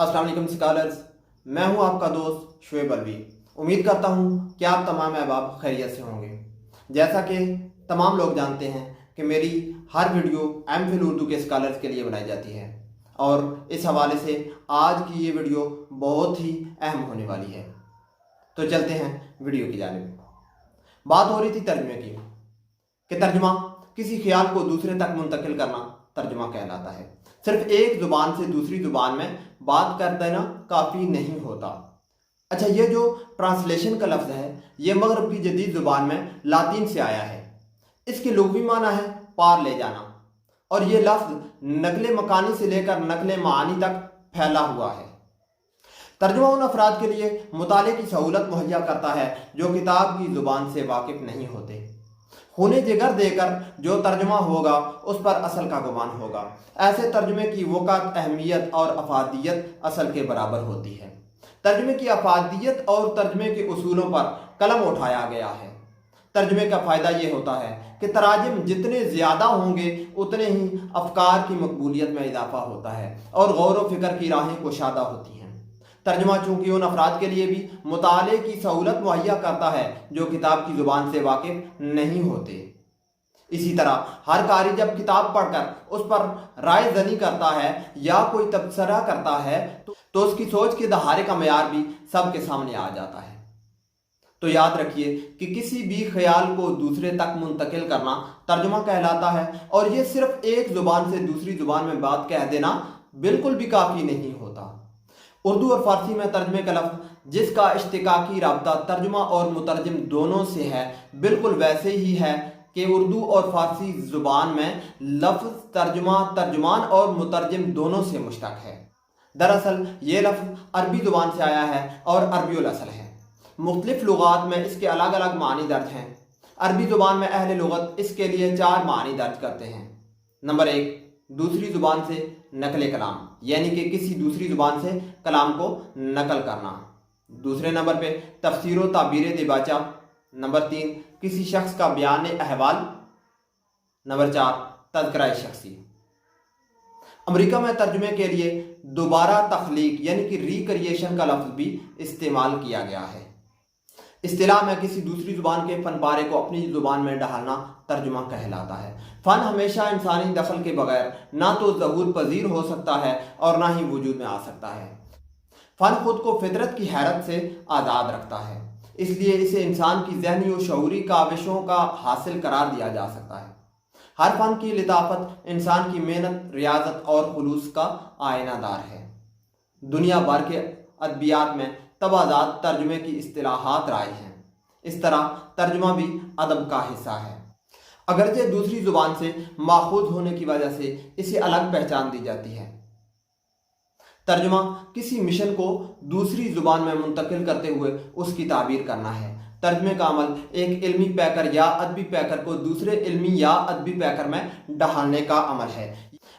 अस्सलाम वालेकुम स्कॉलर्स, मैं हूं आपका दोस्त शुएब अलवी। उम्मीद करता हूं कि आप तमाम अहबाब खैरियत से होंगे। जैसा कि तमाम लोग जानते हैं कि मेरी हर वीडियो एमफिल उर्दू के स्कॉलर्स के लिए बनाई जाती है और इस हवाले से आज की ये वीडियो बहुत ही अहम होने वाली है। तो चलते हैं वीडियो की जानिब। बात हो रही थी तर्जुमे की कि तर्जुमा किसी ख्याल को दूसरे तक मुंतकिल करना तर्जुमा कहलाता है। सिर्फ एक ज़ुबान से दूसरी ज़ुबान में बात कर देना काफ़ी नहीं होता। अच्छा, ये जो ट्रांसलेशन का लफ्ज़ है ये मगरब की जदीद ज़ुबान में लातीन से आया है। इसके लुग़वी माना है पार ले जाना और ये लफ्ज़ नकले मकानी से लेकर नकले मानी तक फैला हुआ है। तर्जुमा उन अफराद के लिए मुताले की सहूलत मुहैया करता है जो किताब की ज़ुबान से वाकिफ़ नहीं होते। खूने जिगर देकर जो तर्जुमा होगा उस पर असल का गुमान होगा। ऐसे तर्जुमे की वक़्त, अहमियत और अफादियत असल के बराबर होती है। तर्जुमे की अफादियत और तर्जुमे के उसूलों पर कलम उठाया गया है। तर्जुमे का फ़ायदा ये होता है कि तराजिम जितने ज़्यादा होंगे उतने ही अफकार की मकबूलियत में इजाफा होता है और गौर व फिक्र की राहें कुशादा होती हैं। तर्जुमा चूँकि उन अफराद के लिए भी मुताले की सहूलत मुहैया करता है जो किताब की ज़ुबान से वाकिफ़ नहीं होते। इसी तरह हर कारी जब किताब पढ़कर उस पर राय ज़नी करता है या कोई तबसरा करता है तो उसकी सोच के दहारे का मयार भी सबके सामने आ जाता है। तो याद रखिए कि किसी भी ख्याल को दूसरे तक मुंतकिल करना तर्जुमा कहलाता है और ये सिर्फ एक ज़ुबान से दूसरी ज़ुबान में बात कह देना बिल्कुल भी काफ़ी नहीं होता। उर्दू और फ़ारसी में तर्जुमे का लफ्ज़ जिसका इश्तिकाकी राब्ता तर्जुमा और मुतरजिम दोनों से है, बिल्कुल वैसे ही है कि उर्दू और फ़ारसी ज़ुबान में लफ्ज़ तर्जुमा, तर्जुमान और मुतरजिम दोनों से मुश्तक़ है। दरअसल ये लफ्ज़ अरबी ज़ुबान से आया है और अरबी असल है। मुख्तलिफ़ लुगात में इसके अलग अलग मानी दर्ज हैं। अरबी ज़ुबान में अहले लुगत इसके लिए 4 मानी दर्ज करते हैं। नंबर 1, दूसरी ज़ुबान से नकल कलाम, यानी कि किसी दूसरी ज़ुबान से कलाम को नकल करना। दूसरे नंबर पे तफसीर व ताबीर दिबाचा। नंबर 3, किसी शख्स का बयान अहवाल। नंबर 4, तज़किरा शख्सी। अमेरिका में तर्जुमे के लिए दोबारा तख्लीक यानी कि रिक्रिएशन का लफ्ज़ भी इस्तेमाल किया गया है। इस्तिलाह में किसी दूसरी ज़ुबान के फ़नपारे को अपनी ज़ुबान में ढालना तर्जुमा कहलाता है। फ़न हमेशा इंसानी दखल के बगैर ना तो ज़हूर पजीर हो सकता है और ना ही वजूद में आ सकता है। फ़न खुद को फितरत की हैरत से आज़ाद रखता है, इसलिए इसे इंसान की ज़हनी और शऊरी काविशों का हासिल करार दिया जा सकता है। हर फ़न की लिताफ़त इंसान की मेहनत, रियाजत और खुलूस का आयनादार है। दुनिया भर के अदबियात में तबादात तर्जुमे की इस्तिलाहात राय हैं। इस तरह तर्जुमा भी अदब का हिस्सा है। अगरचे दूसरी ज़ुबान से माखूज़ होने की वजह से इसे अलग पहचान दी जाती है। तर्जुमा किसी मिशन को दूसरी ज़ुबान में मुंतकिल करते हुए उसकी ताबीर करना है। तर्जुमे का अमल एक इल्मी पैकर या अदबी पैकर को दूसरे इल्मी या अदबी पैकर में ढालने का अमल है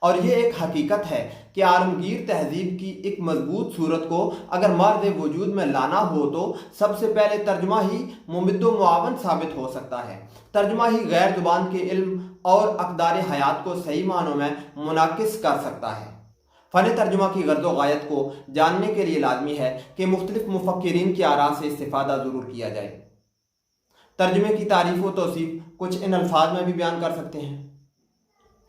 और ये एक हकीकत है कि आलमगीर तहजीब की एक मजबूत सूरत को अगर मर्द वजूद में लाना हो तो सबसे पहले तर्जुमा ही मुमिद्दो मुआवन साबित हो सकता है। तर्जुमा ही गैर ज़ुबान के इल्म और अक़दार हयात को सही मानों में मुनाकिस कर सकता है। फ़न तर्जुमा की गर्ज़ व गायत को जानने के लिए लाजमी है कि मुख्तलिफ़ मुफ़क्किरीन की आरा से इस्तिफ़ादा ज़रूर किया जाए। तर्जुमे की तारीफ़ व तौसीफ़ कुछ इन अल्फाज में भी बयान कर सकते हैं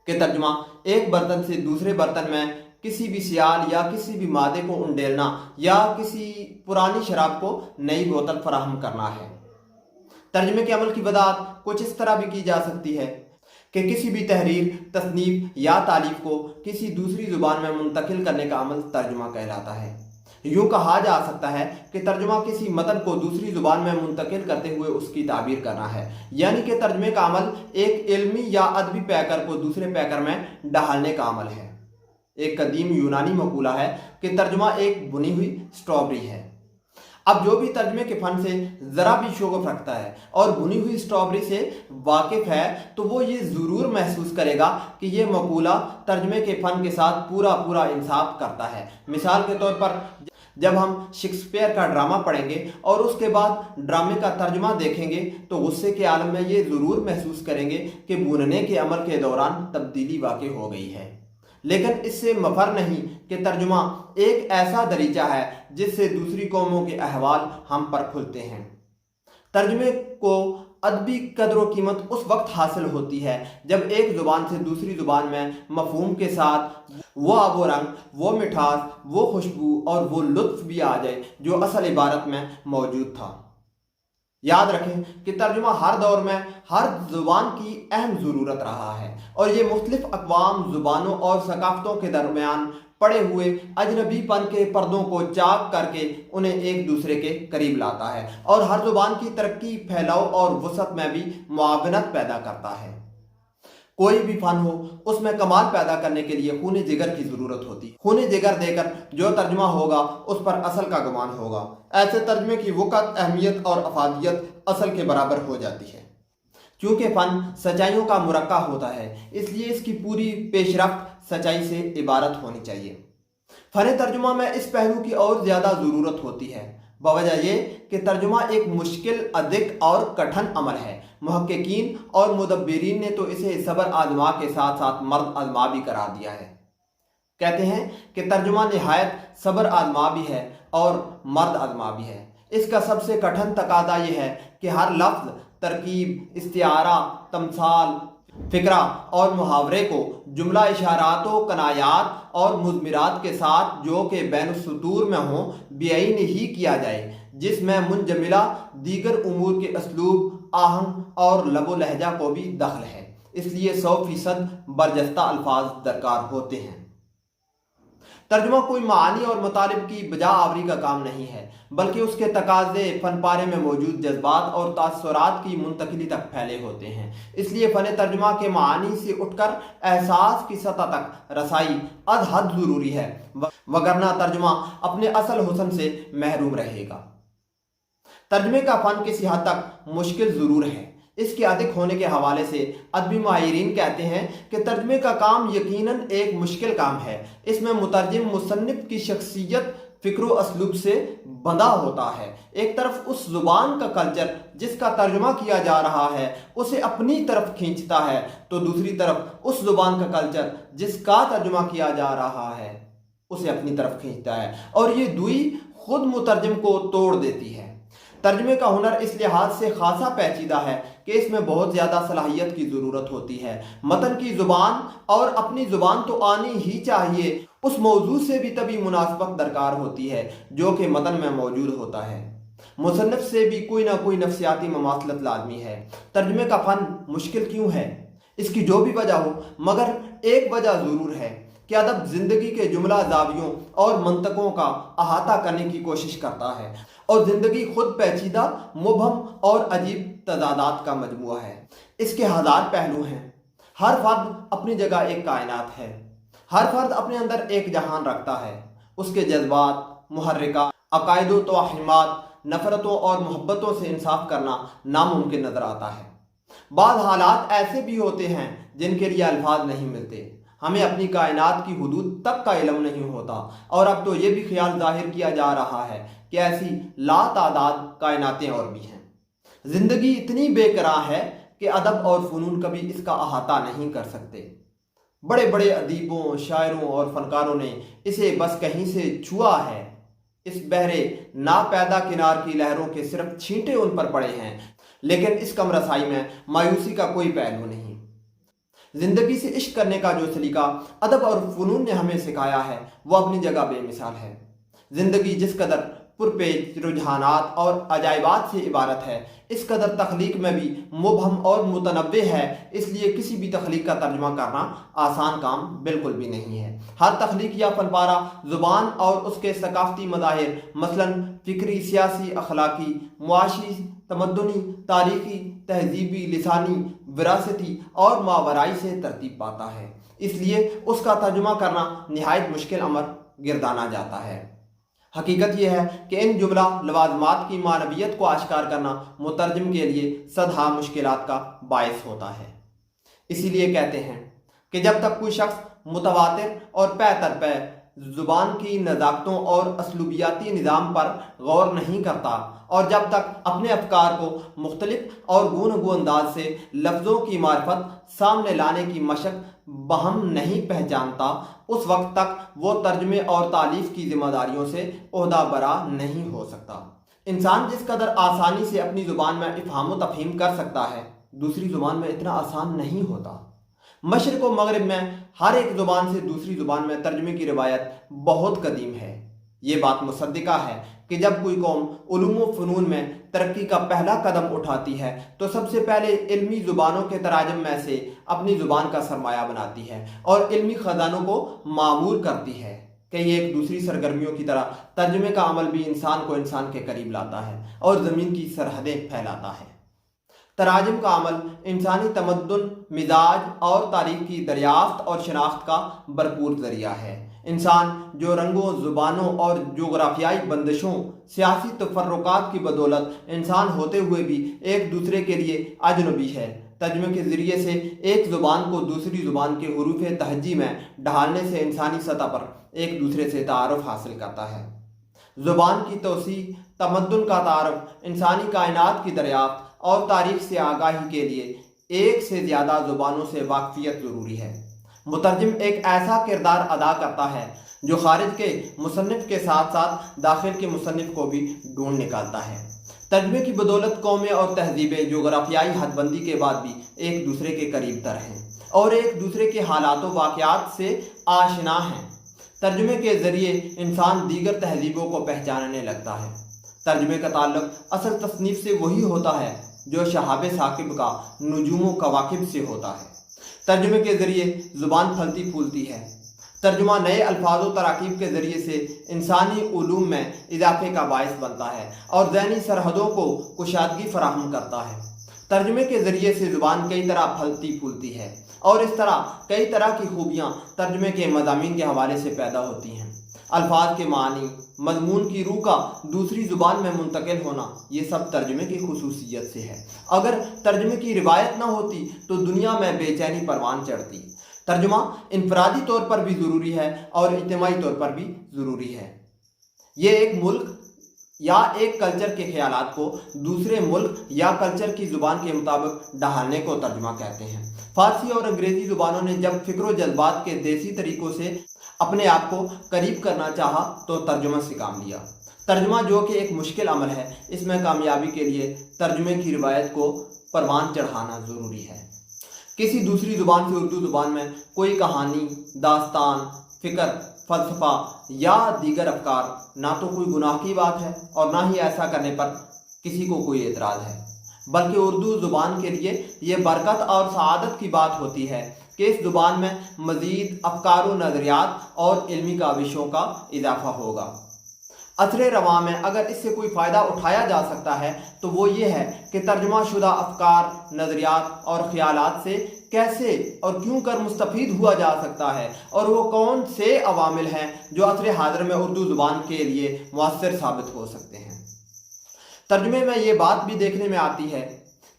कि तर्जुमा एक बर्तन से दूसरे बर्तन में किसी भी सियाल या किसी भी मादे को उंडेलना या किसी पुरानी शराब को नई बोतल फराहम करना है। तर्जुमे के अमल की वज़ाहत कुछ इस तरह भी की जा सकती है कि किसी भी तहरीर, तसनीफ या तालीफ को किसी दूसरी ज़ुबान में मुंतकिल करने का अमल तर्जुमा कहलाता है। यूँ कहा जा सकता है कि तर्जुमा किसी मतन को दूसरी ज़ुबान में मुंतकिल करते हुए उसकी ताबीर करना है, यानी कि तर्जुमे का अमल एक इल्मी या अदबी पैकर को दूसरे पैकर में ढालने का अमल है। एक कदीम यूनानी मकूला है कि तर्जुमा एक बुनी हुई स्ट्रॉबेरी है। अब जो भी तर्जुमे के फ़न से ज़रा भी शोगफ रखता है और बुनी हुई स्ट्रॉबेरी से वाकिफ़ है तो वो ये ज़रूर महसूस करेगा कि ये मकूला तर्जुमे के फ़न के साथ पूरा पूरा इंसाफ करता है। मिसाल के तौर पर जब हम शेक्सपियर का ड्रामा पढ़ेंगे और उसके बाद ड्रामे का तर्जुमा देखेंगे तो गुस्से के आलम में ये ज़रूर महसूस करेंगे कि बुनने के अमल के दौरान तब्दीली वाक़ई हो गई है। लेकिन इससे मफर नहीं कि तर्जुमा एक ऐसा दरीचा है जिससे दूसरी कौमों के अहवाल हम पर खुलते हैं। तर्जुमे को अदबी कदर व कीमत उस वक्त हासिल होती है जब एक ज़ुबान से दूसरी ज़ुबान में मफहूम के साथ वो आब व रंग, वो मिठास, वो खुशबू और वो लुत्फ़ भी आ जाए जो असल इबारत में मौजूद था। याद रखें कि तर्जुमा हर दौर में हर ज़ुबान की अहम ज़रूरत रहा है और ये मुख्तलिफ़ अक़वाम, ज़ुबानों और सकाफ़तों के दरमियान पड़े हुए अजनबीपन के पर्दों को चाक करके उन्हें एक दूसरे के करीब लाता है और हर ज़ुबान की तरक्की, फैलाव और वसअत में भी मुआवनत पैदा करता है। कोई भी फ़न हो उसमें कमाल पैदा करने के लिए खून जिगर की ज़रूरत होती है। खून जिगर देकर जो तर्जुमा होगा उस पर असल का गुमान होगा। ऐसे तर्जुमे की वक़्त, अहमियत और अफादियत असल के बराबर हो जाती है। चूँकि फ़न सच्चाइयों का मुरक्का होता है इसलिए इसकी पूरी पेशरफ्त सच्चाई से इबारत होनी चाहिए। फ़न तर्जुमा में इस पहलू की और ज़्यादा ज़रूरत होती है बवजह ये कि तर्जुमा एक मुश्किल, अधिक और कठिन अमल है। मुहक्किकीन और मुदब्बिरीन ने तो इसे सब्र आज़मा के साथ साथ मर्द आज़मा भी करार दिया है। कहते हैं कि तर्जुमा निहायत सब्र आज़मा भी है और मर्द आज़मा भी है। इसका सबसे कठिन तकादा यह है कि हर लफ्ज़, तरकीब, इस्तिआरा, तमसाल, फ़िक्रा और मुहावरे को जुमला इशारातों, कनायात और मुज़मिरात के साथ जो कि बैनुस्सुतूर में हों बेअइन ही किया जाए, जिसमें मुंजमिला दीगर उमूर के असलूब, आहंग और लबो लहजा को भी दखल है। इसलिए 100% बरजस्ता अल्फाज दरकार होते हैं। तर्जुमा कोई मानी और मुतालिब की बजा आवरी का काम नहीं है बल्कि उसके तकाज़े फ़न पारे में मौजूद जज्बात और तासुरात की मुंतकिली तक फैले होते हैं। इसलिए फ़न तर्जुमा के मानी से उठकर एहसास की सतह तक रसाई अद हद ज़रूरी है, वगरना तर्जुमा अपने असल हुस्न से महरूम रहेगा। तर्जुमे का फ़न किसी हद तक मुश्किल ज़रूर है। इसके अधिक होने के हवाले से अदबी माहिरीन कहते हैं कि तर्जुमे का काम यकीनन एक मुश्किल काम है। इसमें मुतरजिम मुसन्निफ की शख्सियत, फ़िक्र असलूब से बंधा होता है। एक तरफ उस ज़ुबान का कल्चर जिसका तर्जुमा किया जा रहा है उसे अपनी तरफ खींचता है, तो दूसरी तरफ उस ज़ुबान का कल्चर जिसका तर्जुमा किया जा रहा है उसे अपनी तरफ खींचता है और ये दुई खुद मुतरजिम को तोड़ देती है। तर्जुमे का हुनर इस लिहाज से खासा पेचीदा है कि इसमें बहुत ज़्यादा सलाहियत की ज़रूरत होती है। मतन की ज़ुबान और अपनी ज़ुबान तो आनी ही चाहिए, उस मौजू से भी तभी मुनासबत दरकार होती है जो कि मतन में मौजूद होता है। मुसन्निफ से भी कोई ना कोई नफ्सियाती ममासलत लाजमी है। तर्जुमे का फ़न मुश्किल क्यों है? इसकी जो भी वजह हो, मगर एक वजह ज़रूर है कि अदब ज़िंदगी के जुमला ज़ावियों और मंतकों का अहाता करने की कोशिश करता है और ज़िंदगी खुद पेचीदा, मुबहम और अजीब तज़ादात का मजमुआ है। इसके हज़ार पहलू हैं। हर फर्द अपनी जगह एक कायनात है। हर फर्द अपने अंदर एक जहान रखता है। उसके जज्बात, मुहर्रिका, अकायदो तौहीमात, नफ़रतों और मोहब्बतों से इंसाफ करना नामुमकिन नज़र आता है। बाद हालात ऐसे भी होते हैं जिनके लिए अल्फाज नहीं मिलते। हमें अपनी कायनात की हुदूद तक का इल्म नहीं होता और अब तो ये भी ख्याल जाहिर किया जा रहा है कि ऐसी लातादाद कायनातें और भी हैं। ज़िंदगी इतनी बेकरार है कि अदब और फ़नून कभी इसका अहाता नहीं कर सकते। बड़े बड़े अदीबों, शायरों और फ़नकारों ने इसे बस कहीं से छुआ है। इस बहरे नापैदा किनार की लहरों के सिर्फ छींटे उन पर पड़े हैं, लेकिन इस कम रसाई में मायूसी का कोई पहलू नहीं। ज़िंदगी से इश्क करने का जो सलीका अदब और फ़नून ने हमें सिखाया है वो अपनी जगह बेमिसाल है। ज़िंदगी जिस कदर पुरपेच रुझानात और अजायबात से इबारत है, इस कदर तख्लीक में भी मुबहम और मुतनव्वे है। इसलिए किसी भी तख्लीक का तर्जुमा करना आसान काम बिल्कुल भी नहीं है। हर तख्लीक या फनपारा ज़ुबान और उसके सकाफ़ती मज़ाहिर, मसलन फ़िक्री, सियासी, अखलाकी, मुआशी, तमद्दुनी, तारीख़ी, तहज़ीबी, लिसानी, विरासती और मावराई से तरतीब पाता है। इसलिए उसका तर्जुमा करना निहायत मुश्किल अमर गिरदाना जाता है। हकीकत यह है कि इन जुमला लवाज़मात की मानवियत को आश्कार करना मुतरजिम के लिए सदा मुश्किलात का बायस होता है। इसीलिए कहते हैं कि जब तक कोई शख्स मुतवातिर और पै तर पै زبان کی نزاکتوں اور اسلوبیاتی نظام پر غور نہیں کرتا اور جب تک اپنے افکار کو مختلف اور گوناگوں انداز سے لفظوں کی معرفت سامنے لانے کی مشق بہم نہیں پہچانتا، اس وقت تک وہ ترجمے اور تالیف کی ذمہ داریوں سے عہدہ برا نہیں ہو سکتا۔ انسان جس قدر آسانی سے اپنی زبان میں افہام و تفہیم کر سکتا ہے، دوسری زبان میں اتنا آسان نہیں ہوتا۔ مشرق و مغرب میں ہر ایک زبان سے دوسری زبان میں ترجمے کی روایت بہت قدیم ہے۔ یہ بات مصدقہ ہے کہ جب کوئی قوم علوم و فنون میں ترقی کا پہلا قدم اٹھاتی ہے تو سب سے پہلے علمی زبانوں کے تراجم میں سے اپنی زبان کا سرمایہ بناتی ہے اور علمی خزانوں کو معمور کرتی ہے کہ یہ ایک دوسری سرگرمیوں کی طرح ترجمے کا عمل بھی انسان کو انسان کے قریب لاتا ہے اور زمین کی سرحدیں پھیلاتا ہے۔ تراجم کا عمل انسانی تمدن، مزاج اور تاریخ کی دریافت اور شناخت کا بھرپور ذریعہ ہے۔ انسان جو رنگوں، زبانوں اور جغرافیائی بندشوں، سیاسی تفرقات کی بدولت انسان ہوتے ہوئے بھی ایک دوسرے کے لیے اجنبی ہے، ترجمے کے ذریعے سے ایک زبان کو دوسری زبان کے حروف تہجی میں ڈھالنے سے انسانی سطح پر ایک دوسرے سے تعارف حاصل کرتا ہے۔ زبان کی توسیع، تمدن کا تعارف، انسانی کائنات کی دریافت اور تاریخ سے آگاہی کے لیے ایک سے زیادہ زبانوں سے واقفیت ضروری ہے۔ مترجم ایک ایسا کردار ادا کرتا ہے جو خارج کے مصنف کے ساتھ ساتھ داخل کے مصنف کو بھی ڈھونڈ نکالتا ہے۔ ترجمے کی بدولت قومیں اور تہذیبیں جغرافیائی حد بندی کے بعد بھی ایک دوسرے کے قریب تر ہیں اور ایک دوسرے کے حالات و واقعات سے آشنا ہیں۔ ترجمے کے ذریعے انسان دیگر تہذیبوں کو پہچاننے لگتا ہے۔ ترجمے کا تعلق اصل تصنیف سے وہی ہوتا ہے جو شہاب ثاقب کا نجوم و کواکب سے ہوتا ہے۔ ترجمے کے ذریعے زبان پھلتی پھولتی ہے۔ ترجمہ نئے الفاظ و تراکیب کے ذریعے سے انسانی علوم میں اضافے کا باعث بنتا ہے اور ذہنی سرحدوں کو کشادگی فراہم کرتا ہے۔ ترجمے کے ذریعے سے زبان کئی طرح پھلتی پھولتی ہے اور اس طرح کئی طرح کی خوبیاں ترجمے کے مضامین کے حوالے سے پیدا ہوتی ہیں۔ الفاظ کے معنی، مضمون کی روح کا دوسری زبان میں منتقل ہونا، یہ سب ترجمے کی خصوصیت سے ہے۔ اگر ترجمے کی روایت نہ ہوتی تو دنیا میں بے چینی پروان چڑھتی۔ ترجمہ انفرادی طور پر بھی ضروری ہے اور اجتماعی طور پر بھی ضروری ہے۔ یہ ایک ملک یا ایک کلچر کے خیالات کو دوسرے ملک یا کلچر کی زبان کے مطابق ڈھالنے کو ترجمہ کہتے ہیں۔ فارسی اور انگریزی زبانوں نے جب فکر و جذبات کے دیسی طریقوں سے اپنے آپ کو قریب کرنا چاہا تو ترجمہ سے کام لیا۔ ترجمہ جو کہ ایک مشکل عمل ہے، اس میں کامیابی کے لیے ترجمے کی روایت کو پروان چڑھانا ضروری ہے۔ کسی دوسری زبان سے اردو زبان میں کوئی کہانی، داستان، فکر، فلسفہ یا دیگر افکار نہ تو کوئی گناہ کی بات ہے اور نہ ہی ایسا کرنے پر کسی کو کوئی اعتراض ہے، بلکہ اردو زبان کے لیے یہ برکت اور سعادت کی بات ہوتی ہے کہ اس زبان میں مزید افکار و نظریات اور علمی کاوشوں کا اضافہ ہوگا۔ عصر رواں میں اگر اس سے کوئی فائدہ اٹھایا جا سکتا ہے تو وہ یہ ہے کہ ترجمہ شدہ افکار، نظریات اور خیالات سے کیسے اور کیوں کر مستفید ہوا جا سکتا ہے اور وہ کون سے عوامل ہیں جو عصر حاضر میں اردو زبان کے لیے مؤثر ثابت ہو سکتے ہیں۔ ترجمے میں یہ بات بھی دیکھنے میں آتی ہے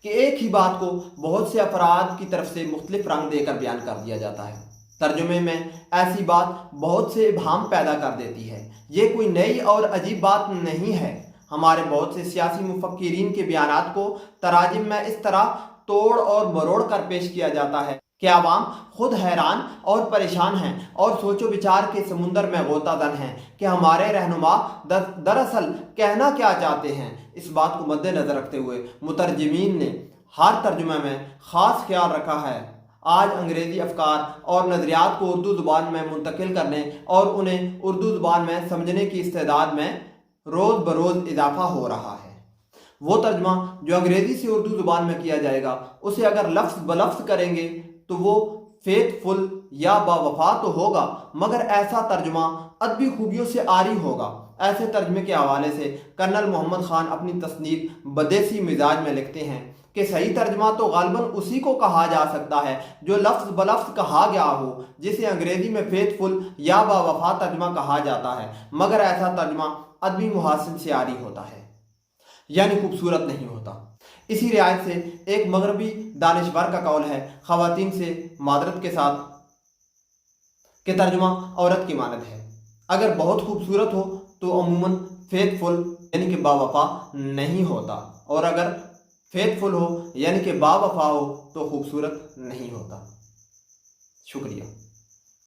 کہ ایک ہی بات کو بہت سے افراد کی طرف سے مختلف رنگ دے کر بیان کر دیا جاتا ہے۔ ترجمے میں ایسی بات بہت سے ابہام پیدا کر دیتی ہے۔ یہ کوئی نئی اور عجیب بات نہیں ہے۔ ہمارے بہت سے سیاسی مفکرین کے بیانات کو تراجم میں اس طرح توڑ اور مروڑ کر پیش کیا جاتا ہے کہ عوام خود حیران اور پریشان ہیں اور سوچ و بچار کے سمندر میں غوطہ زن ہیں کہ ہمارے رہنما دراصل کہنا کیا چاہتے ہیں۔ اس بات کو مد نظر رکھتے ہوئے مترجمین نے ہر ترجمہ میں خاص خیال رکھا ہے۔ آج انگریزی افکار اور نظریات کو اردو زبان میں منتقل کرنے اور انہیں اردو زبان میں سمجھنے کی استعداد میں روز بروز اضافہ ہو رہا ہے۔ وہ ترجمہ جو انگریزی سے اردو زبان میں کیا جائے گا، اسے اگر لفظ بلفظ کریں گے تو وہ فیتھ فل یا باوفا تو ہوگا، مگر ایسا ترجمہ ادبی خوبیوں سے عاری ہوگا۔ ایسے ترجمے کے حوالے سے کرنل محمد خان اپنی تصنیف بدیسی مزاج میں لکھتے ہیں کہ صحیح ترجمہ تو غالباً اسی کو کہا جا سکتا ہے جو لفظ بلفظ کہا گیا ہو، جسے انگریزی میں فیتھ فل یا باوفا ترجمہ کہا جاتا ہے، مگر ایسا ترجمہ ادبی محاسن سے عاری ہوتا ہے، یعنی خوبصورت نہیں ہوتا۔ اسی رعایت سے ایک مغربی دانشور کا قول ہے، خواتین سے معذرت کے ساتھ، کہ ترجمہ عورت کی مانند ہے۔ اگر بہت خوبصورت ہو تو عموماً فیتھ فل یعنی کہ باوفا نہیں ہوتا، اور اگر فیتھ فل ہو یعنی کہ باوفا ہو تو خوبصورت نہیں ہوتا۔ شکریہ۔